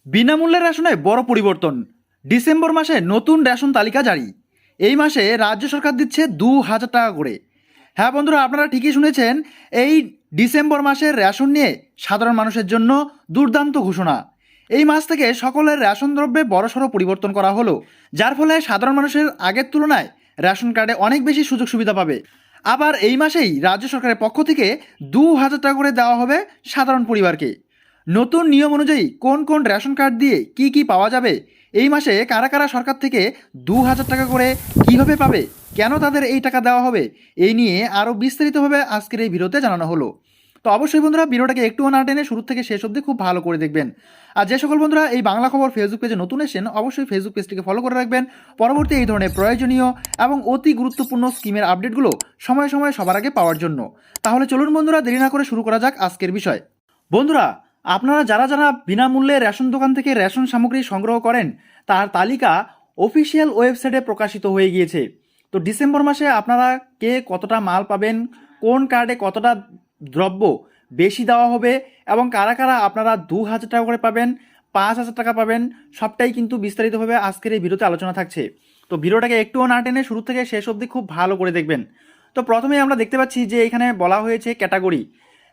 বিনামূল্যের রেশনে বড় পরিবর্তন। ডিসেম্বর মাসে নতুন রেশন তালিকা জারি। এই মাসে রাজ্য সরকার দিচ্ছে ২,০০০ টাকা করে। হ্যাঁ বন্ধুরা, আপনারা ঠিকই শুনেছেন। এই ডিসেম্বর মাসের রেশন নিয়ে সাধারণ মানুষের জন্য দুর্দান্ত ঘোষণা। এই মাস থেকে সকলের রেশন দ্রব্যে বড়সড় পরিবর্তন করা হলো, যার ফলে সাধারণ মানুষের আগের তুলনায় রেশন কার্ডে অনেক বেশি সুযোগ সুবিধা পাবে। আবার এই মাসেই রাজ্য সরকারের পক্ষ থেকে ২,০০০ টাকা করে দেওয়া হবে সাধারণ পরিবারকে। নতুন নিয়ম অনুযায়ী কোন কোন রেশন কার্ড দিয়ে কি কি পাওয়া যাবে, এই মাসে কারা কারা সরকার থেকে ২,০০০ টাকা করে কীভাবে পাবে, কেন তাদের এই টাকা দেওয়া হবে, এই নিয়ে আরও বিস্তারিতভাবে আজকের এই ভিডিওতে জানানো হলো। তো অবশ্যই বন্ধুরা, ভিডিওটাকে একটুও না টেনে শুরু থেকে শেষ অবধি খুব ভালো করে দেখবেন। আর যে সকল বন্ধুরা এই বাংলা খবর ফেসবুক পেজে নতুন এসেছেন, অবশ্যই ফেসবুক পেজটিকে ফলো করে রাখবেন। পরবর্তী এই ধরনের প্রয়োজনীয় এবং অতি গুরুত্বপূর্ণ স্কিমের আপডেটগুলো সময়ে সময়ে সবার আগে পাওয়ার জন্য। তাহলে চলুন বন্ধুরা, দেরি না করে শুরু করা যাক আজকের বিষয়। বন্ধুরা, আপনারা যারা যারা বিনামূল্যে রেশন দোকান থেকে রেশন সামগ্রী সংগ্রহ করেন, তার তালিকা অফিসিয়াল ওয়েবসাইটে প্রকাশিত হয়ে গিয়েছে। তো ডিসেম্বর মাসে আপনারা কে কতটা মাল পাবেন, কোন কার্ডে কতটা দ্রব্য বেশি দেওয়া হবে এবং কারা কারা আপনারা ২,০০০ টাকা করে পাবেন, ৫,০০০ টাকা পাবেন, সবটাই কিন্তু বিস্তারিতভাবে আজকের এই ভিডিওতে আলোচনা থাকছে। তো ভিডিওটাকে একটুও না টেনে শুরু থেকে শেষ অবধি খুব ভালো করে দেখবেন। তো প্রথমেই আমরা দেখতে পাচ্ছি যে এখানে বলা হয়েছে ক্যাটাগরি।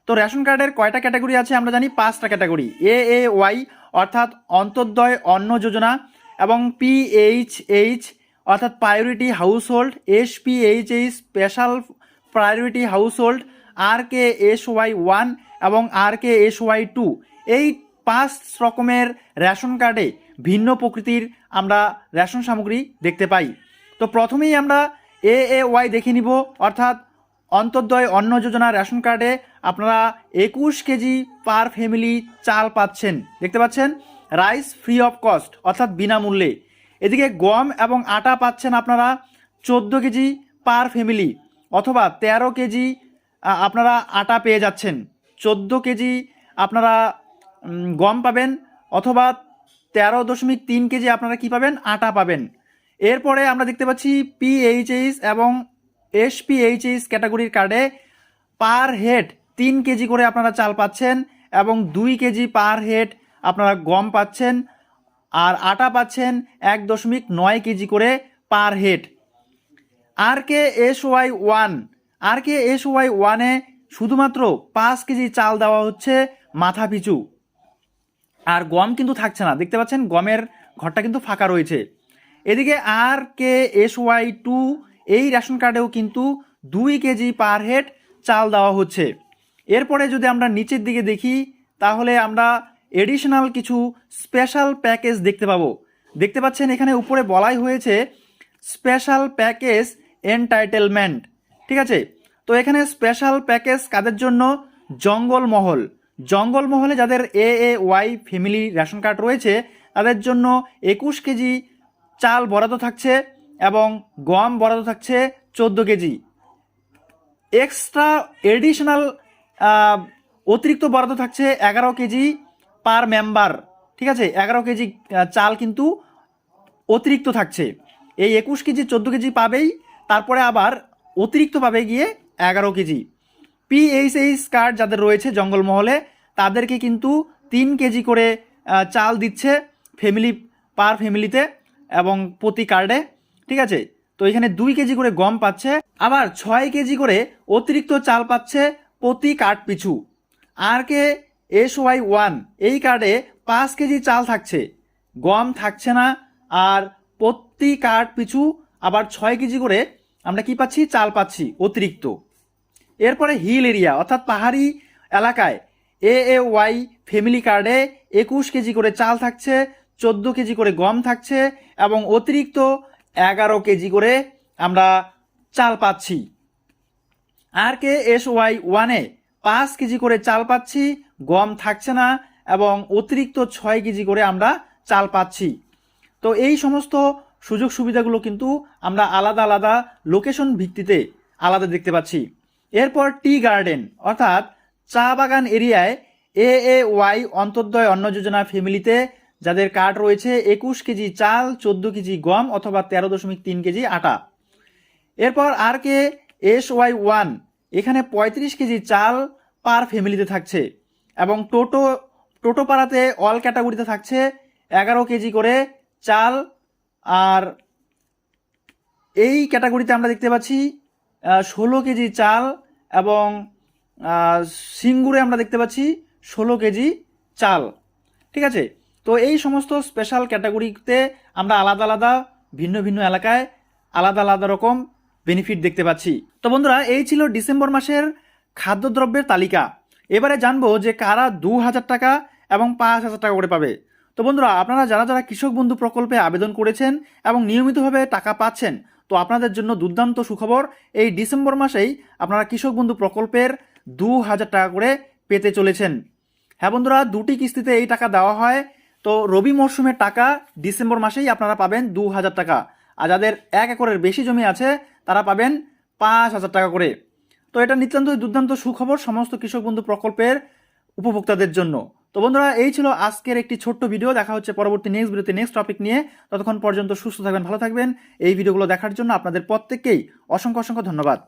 তো রেশন কার্ডের কয়টা ক্যাটাগরি আছে আমরা জানি, 5টা ক্যাটাগরি। AAY অর্থাৎ অন্তর্দয় অন্ন যোজনা, এবং PHH অর্থাৎ priority house hold, SPHH special priority house hold, RKSY1 এবং RKSY2। এই 5 রকমের রেশন কার্ডে ভিন্ন প্রকৃতির আমরা রেশন সামগ্রী দেখতে পাই। তো প্রথমেই আমরা AAY দেখে নিব, অর্থাৎ অন্তর্দয় অন্ন যোজনা রেশন কার্ডে আপনারা 21 কেজি পার ফ্যামিলি চাল পাচ্ছেন, দেখতে পাচ্ছেন, রাইস ফ্রি অফ কস্ট অর্থাৎ বিনামূল্যে। এদিকে গম এবং আটা পাচ্ছেন আপনারা 14 কেজি পার ফ্যামিলি, অথবা 13 কেজি আপনারা আটা পেয়ে যাচ্ছেন, 14 কেজি আপনারা গম পাবেন, অথবা 13.3 কেজি আপনারা কি পাবেন, আটা পাবেন। এরপরে আমরা দেখতে পাচ্ছি PHH এবং SPHH ক্যাটাগরির কার্ডে পার হেড 3 কেজি করে আপনারা চাল পাচ্ছেন এবং 2 কেজি পার হেড আপনারা গম পাচ্ছেন, আর আটা পাচ্ছেন 1.9 কেজি করে পার হেড। RKSY1 শুধুমাত্র 5 কেজি চাল দেওয়া হচ্ছে মাথা পিছু, আর গম কিন্তু থাকছে না, দেখতে পাচ্ছেন গমের ঘরটা কিন্তু ফাঁকা রয়েছে। এদিকে RKSY2 এই রেশন কার্ডেও কিন্তু 2 কেজি পার হেড চাল দেওয়া হচ্ছে। এরপরে যদি আমরা নিচের দিকে দেখি, তাহলে আমরা এডিশনাল কিছু স্পেশাল প্যাকেজ দেখতে পাবো। দেখতে পাচ্ছেন এখানে উপরে বলাই হয়েছে স্পেশাল প্যাকেজ এন্টাইটেলমেন্ট, ঠিক আছে। তো এখানে স্পেশাল প্যাকেজ কাদের জন্য, জঙ্গলমহলে যাদের AAY ফ্যামিলি রেশন কার্ড রয়েছে তাদের জন্য 21 কেজি চাল বরাদ্দ থাকছে এবং গম বরাদ্দ থাকছে 14 কেজি। এক্সট্রা এডিশনাল অতিরিক্ত বরাদ্দ থাকছে 11 কেজি পার মেম্বার, ঠিক আছে। 11 কেজি চাল কিন্তু অতিরিক্ত থাকছে। এই 21 কেজি 14 কেজি পাবেই, তারপরে আবার অতিরিক্ত পাবে গিয়ে 11 কেজি। PHH কার্ড যাদের রয়েছে জঙ্গলমহলে, তাদেরকে কিন্তু 3 কেজি করে চাল দিচ্ছে পার ফ্যামিলিতে এবং প্রতি কার্ডে, ঠিক আছে। তো এখানে 2 কেজি করে গম পাচ্ছে, আবার 6 কেজি করে অতিরিক্ত চাল পাচ্ছে প্রতি কার্ড পিছু। RKSY1 এই কার্ডে 5 কেজি চাল থাকছে, গম থাকছে না, আর প্রতি কার্ড পিছু আবার 6 কেজি করে আমরা কি পাচ্ছি, চাল পাচ্ছি অতিরিক্ত। এরপরে হিল এরিয়া অর্থাৎ পাহাড়ি এলাকায় AAY ফ্যামিলি কার্ডে 21 কেজি করে চাল থাকছে, 14 কেজি করে গম থাকছে এবং অতিরিক্ত 11 কেজি করে আমরা চাল পাচ্ছি। RKSY1 5 কেজি করে চাল পাচ্ছি, গম থাকছে না এবং অতিরিক্ত 6 কেজি করে আমরা চাল পাচ্ছি। তো এই সমস্ত সুযোগ সুবিধাগুলো কিন্তু আমরা আলাদা আলাদা লোকেশন ভিত্তিতে আলাদা দেখতে পাচ্ছি। এরপর টি গার্ডেন অর্থাৎ চা বাগান এরিয়ায় AAY অন্তর্দয় অন্ন যোজনা ফ্যামিলিতে যাদের কার্ড রয়েছে 21 কেজি চাল, 14 কেজি গম অথবা 13.3 কেজি আটা। এরপর RKSY1 এখানে 35 কেজি চাল পার ফ্যামিলিতে থাকছে এবং টোটোপাড়াতে অল ক্যাটাগরিতে থাকছে 11 কেজি করে চাল। আর এই ক্যাটাগরিতে আমরা দেখতে পাচ্ছি 16 কেজি চাল এবং সিঙ্গুরে আমরা দেখতে পাচ্ছি 16 কেজি চাল। ঠিক আছে, তো এই সমস্ত স্পেশাল ক্যাটাগরিতে আমরা আলাদা আলাদা ভিন্ন ভিন্ন এলাকায় আলাদা আলাদা রকম বেনিফিট দেখতে পাচ্ছি। তো বন্ধুরা, এই ছিল ডিসেম্বর মাসের খাদ্যদ্রব্যের তালিকা। এবারে জানবো যে কারা 2,000 টাকা এবং 5,000 টাকা করে পাবে। তো বন্ধুরা, আপনারা যারা যারা কৃষক বন্ধু প্রকল্পে আবেদন করেছেন এবং নিয়মিতভাবে টাকা পাচ্ছেন, তো আপনাদের জন্য দুর্দান্ত সুখবর, এই ডিসেম্বর মাসেই আপনারা কৃষক বন্ধু প্রকল্পের 2,000 টাকা করে পেতে চলেছেন। হ্যাঁ বন্ধুরা, 2টি কিস্তিতে এই টাকা দেওয়া হয়। তো রবি মরশুমের টাকা ডিসেম্বর মাসেই আপনারা পাবেন 2,000 টাকা, আর যাদের 1 একরের বেশি জমি আছে তারা পাবেন 5,000 টাকা করে। তো এটা নিতান্ত দুর্দান্ত সুখবর সমস্ত কৃষক বন্ধু প্রকল্পের উপভোক্তাদের জন্য। তো বন্ধুরা, এই ছিল আজকের একটি ছোট্ট ভিডিও। দেখা হচ্ছে পরবর্তী নেক্সট ভিডিওতে নেক্সট টপিক নিয়ে। ততক্ষণ পর্যন্ত সুস্থ থাকবেন, ভালো থাকবেন। এই ভিডিওগুলো দেখার জন্য আপনাদের প্রত্যেককেই অসংখ্য অসংখ্য ধন্যবাদ।